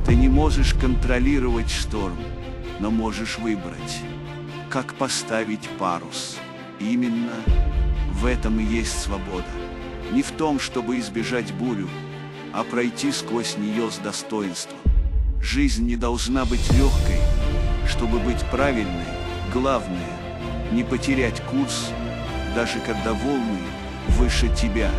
Ты не можешь контролировать шторм, но можешь выбрать, как поставить парус. Именно в этом и есть свобода. Не в том, чтобы избежать бурю, а пройти сквозь нее с достоинством. Жизнь не должна быть легкой, чтобы быть правильной. Главное – не потерять курс, даже когда волны выше тебя.